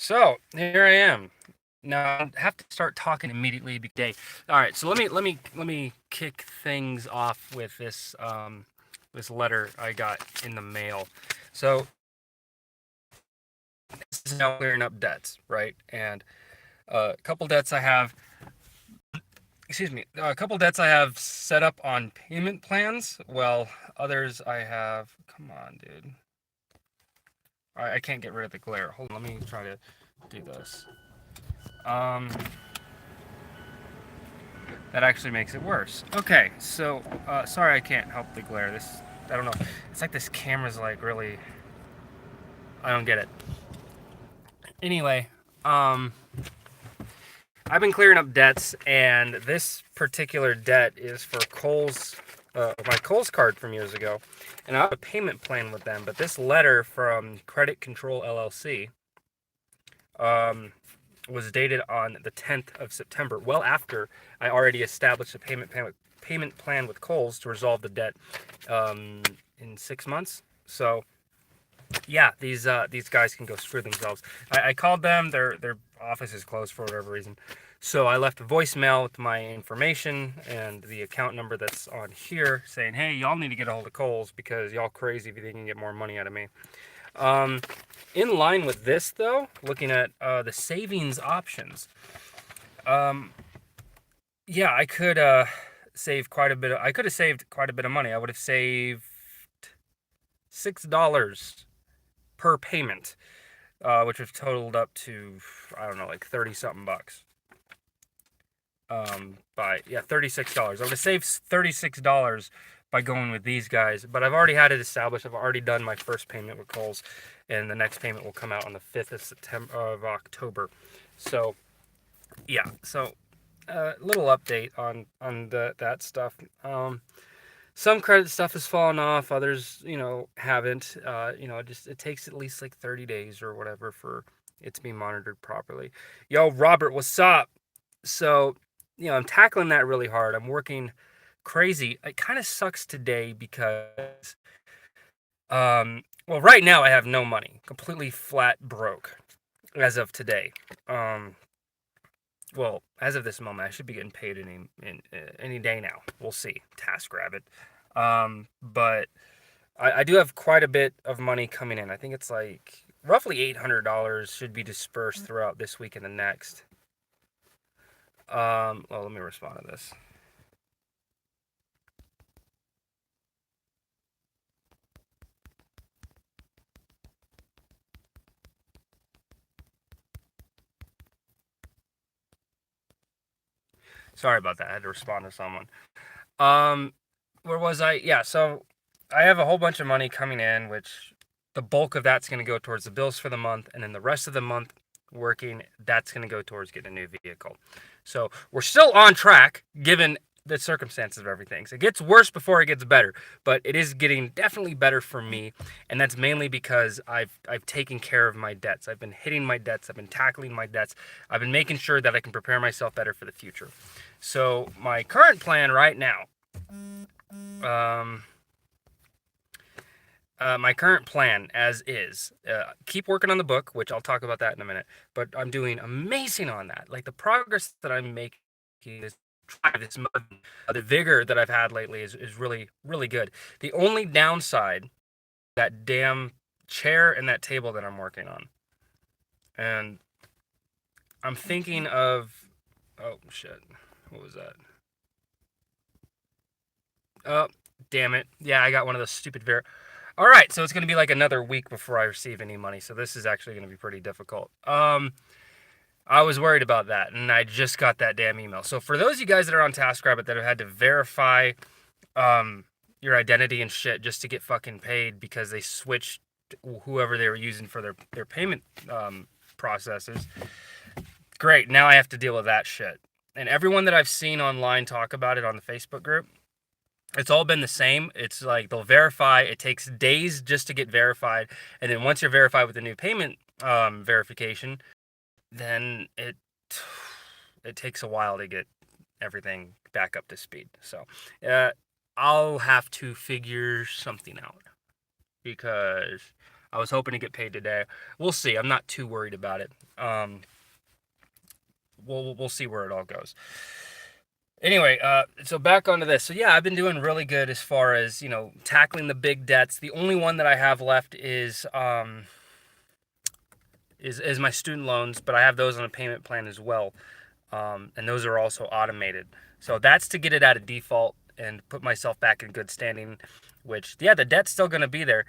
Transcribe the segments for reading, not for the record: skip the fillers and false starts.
So here I am. Now I have to start talking immediately because all right, so let me kick things off with this letter I got in the mail. So this is now clearing up debts, right? And a couple debts I have, excuse me, a couple debts I have set up on payment plans. Well, others I have. Come on, dude. All right, I can't get rid of the glare. Hold on, let me try to do this. Um, That actually makes it worse. Okay, so sorry I can't help the glare. I don't know. It's like this camera's like really. I don't get it. Anyway, um, I've been clearing up debts, and this particular debt is for my Kohl's card from years ago, and I have a payment plan with them. But this letter from Credit Control LLC um, was dated on the 10th of September, well after I already established a payment plan with Kohl's to resolve the debt in 6 months. So yeah, these guys can go screw themselves. I called them. Their office is closed for whatever reason. So I left a voicemail with my information and the account number that's on here, saying, "Hey, y'all need to get a hold of Kohl's because y'all crazy if you think you can get more money out of me." Um, in line with this, though, looking at the savings options, um, yeah, I could save quite a bit. I could have saved quite a bit of money. I would have saved $6 per payment, which have totaled up to, I don't know, like 30 something bucks. By yeah, $36. I would have saved $36 by going with these guys, but I've already had it established. I've already done my first payment with Kohl's, and the next payment will come out on the 5th of October. So yeah, so little update on that stuff. Some credit stuff has fallen off, others haven't. It takes at least like 30 days or whatever for it to be monitored properly. Yo, Robert, what's up? So, I'm tackling that really hard. I'm working crazy. It kind of sucks today because, well, right now I have no money, completely flat broke as of today. Um, well, as of this moment, I should be getting paid any day now. We'll see. TaskRabbit. But I do have quite a bit of money coming in. I think it's like roughly $800 should be dispersed throughout this week and the next. Well, let me respond to this. Sorry about that. I had to respond to someone. Um, where was I? Yeah, so I have a whole bunch of money coming in, which the bulk of that's going to go towards the bills for the month, and then the rest of the month working, that's going to go towards getting a new vehicle. So we're still on track, given the circumstances of everything. So it gets worse before it gets better, but it is getting definitely better for me, and that's mainly because I've taken care of my debts. I've been hitting my debts. I've been tackling my debts. I've been making sure that I can prepare myself better for the future. So my current plan right now, um, my current plan as is, keep working on the book, which I'll talk about that in a minute. But I'm doing amazing on that. Like the progress that I'm making is this the vigor that I've had lately is really really good. The only downside, that damn chair and that table that I'm working on, and I'm thinking of, oh shit, what was that? Oh, damn it. Yeah, I got one of those stupid All right, so it's going to be like another week before I receive any money. So this is actually going to be pretty difficult. I was worried about that, and I just got that damn email. So for those of you guys that are on TaskRabbit that have had to verify um your identity and shit just to get fucking paid because they switched whoever they were using for their payment processes, great. Now I have to deal with that shit. And everyone that I've seen online talk about it on the Facebook group, it's all been the same. It's like they'll verify. It takes days just to get verified, and then once you're verified with the new payment verification, then it takes a while to get everything back up to speed. So uh, I'll have to figure something out because I was hoping to get paid today. We'll see. I'm not too worried about it. We'll see where it all goes. Anyway, so back onto this. So yeah, I've been doing really good as far as tackling the big debts. The only one that I have left is my student loans, but I have those on a payment plan as well, and those are also automated. So that's to get it out of default and put myself back in good standing. Which yeah, the debt's still going to be there.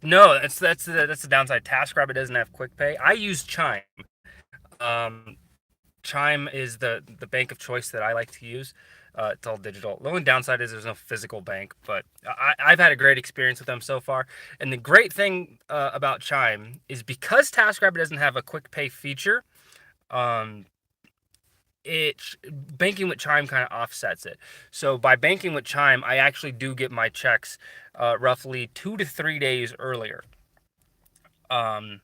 No, that's the downside. TaskRabbit doesn't have quick pay. I use Chime. Um, Chime is the bank of choice that I like to use. It's all digital. The only downside is there's no physical bank, but I've had a great experience with them so far. And the great thing about Chime is because TaskRabbit doesn't have a quick pay feature, um, it banking with Chime kind of offsets it. So by banking with Chime, I actually do get my checks roughly 2 to 3 days earlier. Um,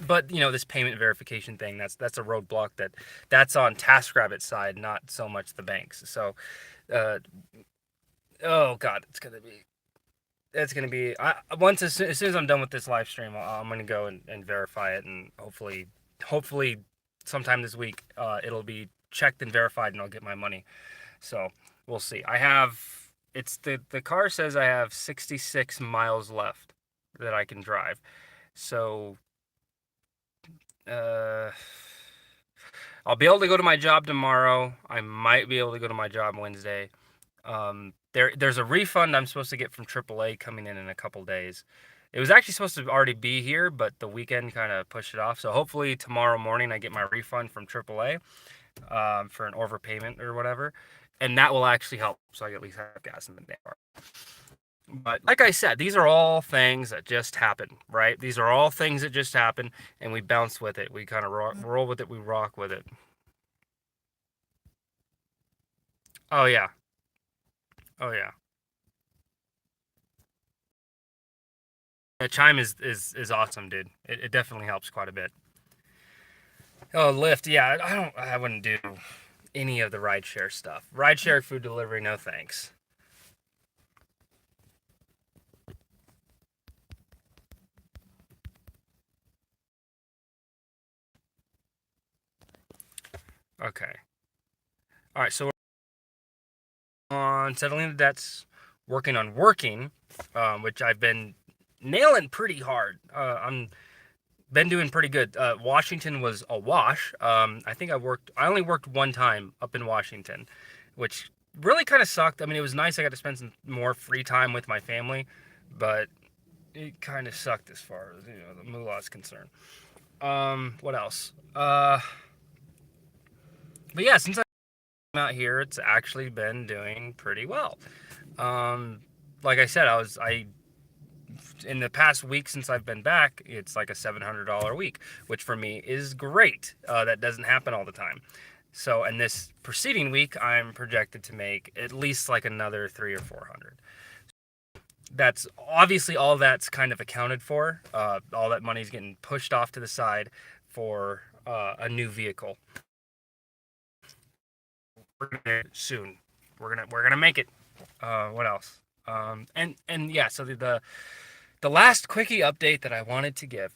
but this payment verification thing, that's a roadblock that's on TaskRabbit's side, not so much the banks. So, uh, oh God, it's gonna be. As soon as I'm done with this live stream, I'm gonna go and verify it, and hopefully, sometime this week, it'll be checked and verified, and I'll get my money. So we'll see. The car says I have 66 miles left that I can drive. So uh, I'll be able to go to my job tomorrow. I might be able to go to my job Wednesday. There's a refund I'm supposed to get from AAA coming in a couple days. It was actually supposed to already be here, but the weekend kind of pushed it off. So hopefully tomorrow morning I get my refund from AAA for an overpayment or whatever, and that will actually help. So I at least have gas in the car. But like I said, these are all things that just happen, right? These are all things that just happen, and we bounce with it. We kind of roll with it. We rock with it. Oh yeah. Oh yeah. Chime is awesome, dude. It definitely helps quite a bit. Oh, Lyft, yeah. I wouldn't do any of the rideshare stuff. Rideshare food delivery, no thanks. Okay. All right. So we're on settling the debts, working on working, which I've been nailing pretty hard. I'm been doing pretty good. Washington was a wash. I think I only worked one time up in Washington, which really kind of sucked. I mean, it was nice. I got to spend some more free time with my family, but it kind of sucked as far as the moolah is concerned. What else? But yeah, since I'm out here, it's actually been doing pretty well. Um, like I said, I in the past week since I've been back, it's like a $700 a week, which for me is great. That doesn't happen all the time. So, and this preceding week, I'm projected to make at least like another 3 or 400. That's obviously all that's kind of accounted for. All that money's getting pushed off to the side for a new vehicle. Soon. We're gonna make it. What else? And yeah. So the last quickie update that I wanted to give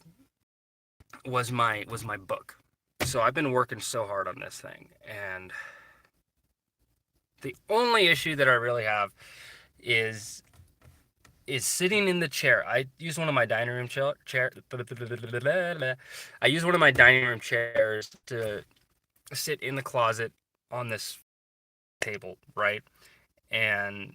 was my book. So I've been working so hard on this thing, and the only issue that I really have is sitting in the chair. I use one of my dining room chair. I use one of my dining room chairs to sit in the closet on this table, right? And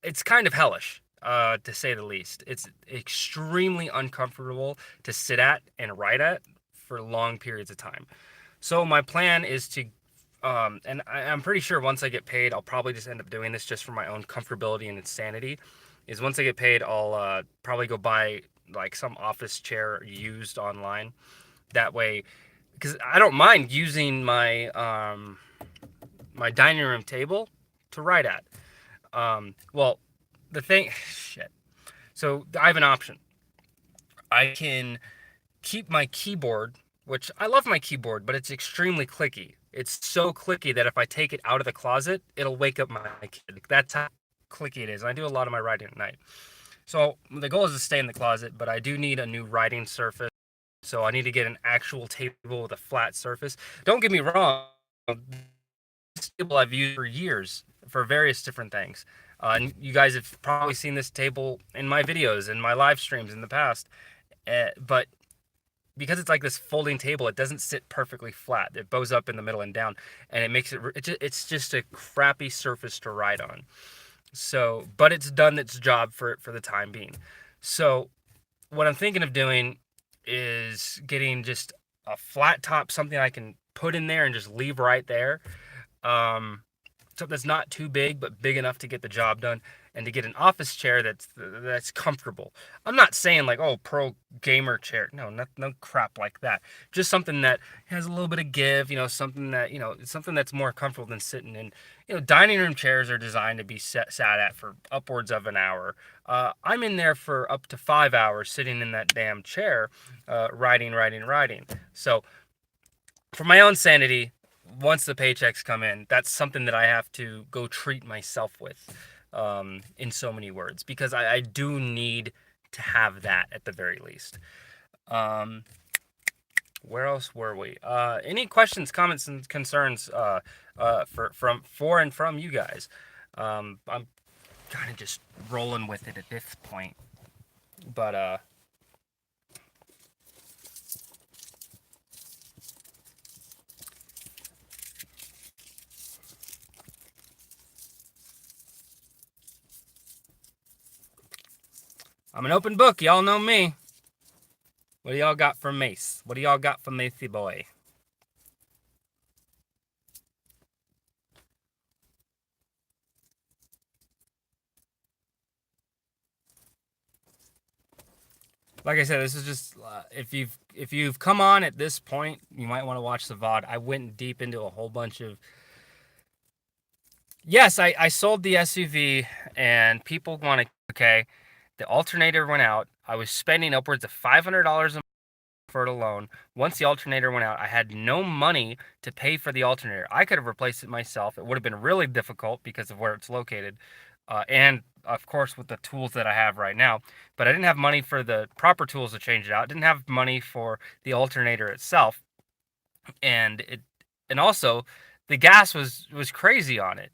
it's kind of hellish, to say the least. It's extremely uncomfortable to sit at and write at for long periods of time. So my plan is to, and I'm pretty sure once I get paid, I'll probably just end up doing this just for my own comfortability and insanity. Is once I get paid, I'll probably go buy like some office chair used online. That way, because I don't mind using my dining room table to write at. Well, the thing, shit. So I have an option. I can keep my keyboard, which I love my keyboard, but it's extremely clicky. It's so clicky that if I take it out of the closet, it'll wake up my kid. That's how clicky it is. I do a lot of my writing at night. So the goal is to stay in the closet, but I do need a new writing surface. So I need to get an actual table with a flat surface. Don't get me wrong, this table I've used for years for various different things. And you guys have probably seen this table in my videos and my live streams in the past. But because it's like this folding table, it doesn't sit perfectly flat. It bows up in the middle and down, and it makes it's just a crappy surface to ride on. So, but it's done its job for the time being. So, what I'm thinking of doing is getting just a flat top, something I can put in there and just leave right there. Um, Something that's not too big, but big enough to get the job done, and to get an office chair that's comfortable. I'm not saying like, oh, pro gamer chair. No, no crap like that. Just something that has a little bit of give. Something that something that's more comfortable than sitting in. Dining room chairs are designed to be sat at for upwards of an hour. I'm in there for up to 5 hours sitting in that damn chair, writing. So for my own sanity, once the paychecks come in, that's something that I have to go treat myself with, in so many words, because I do need to have that at the very least. Um, where else were we? Any questions, comments, and concerns for and from you guys? I'm kind of just rolling with it at this point, but I'm an open book. Y'all know me. What do y'all got for Mace? What do y'all got for Macey boy? Like I said, this is just if you've come on at this point, you might want to watch the VOD. I went deep into a whole bunch of. Yes, I sold the SUV, and people want to. Okay, the alternator went out. I was spending upwards of $500 a month for it alone. Once the alternator went out, I had no money to pay for the alternator. I could have replaced it myself. It would have been really difficult because of where it's located, and of course with the tools that I have right now. But I didn't have money for the proper tools to change it out. Didn't have money for the alternator itself, and also the gas was crazy on it.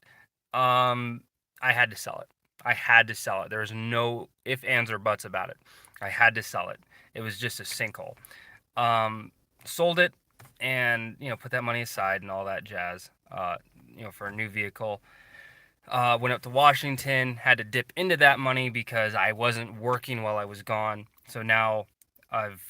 I had to sell it. I had to sell it. There was no if, ands, or buts about it. I had to sell it. It was just a sinkhole. Um, Sold it, and put that money aside and all that jazz. For a new vehicle. Went up to Washington. Had to dip into that money because I wasn't working while I was gone. So now I've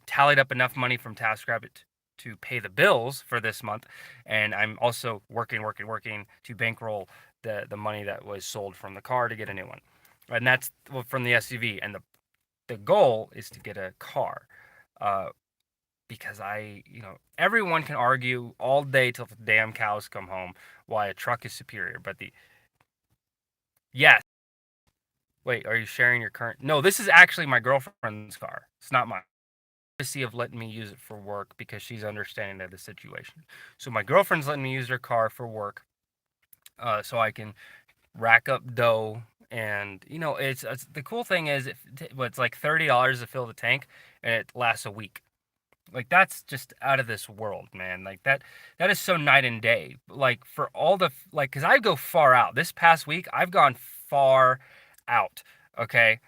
tallied up enough money from TaskRabbit to pay the bills for this month, and I'm also working to bankroll the money that was sold from the car to get a new one, and that's from the SUV. And the goal is to get a car, because everyone can argue all day till the damn cows come home why a truck is superior, but yes. Wait, are you sharing your current? No, this is actually my girlfriend's car. It's not mine. Of letting me use it for work because she's understanding of the situation. So my girlfriend's letting me use her car for work, so I can rack up dough. And it's the cool thing is, it's like $30 to fill the tank, and it lasts a week. Like, that's just out of this world, man. Like, that is so night and day. Like, for all the like, because I go far out. This past week, I've gone far out. Okay,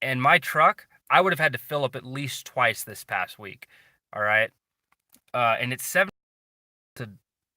and my truck, I would have had to fill up at least twice this past week. All right, and it's 7 to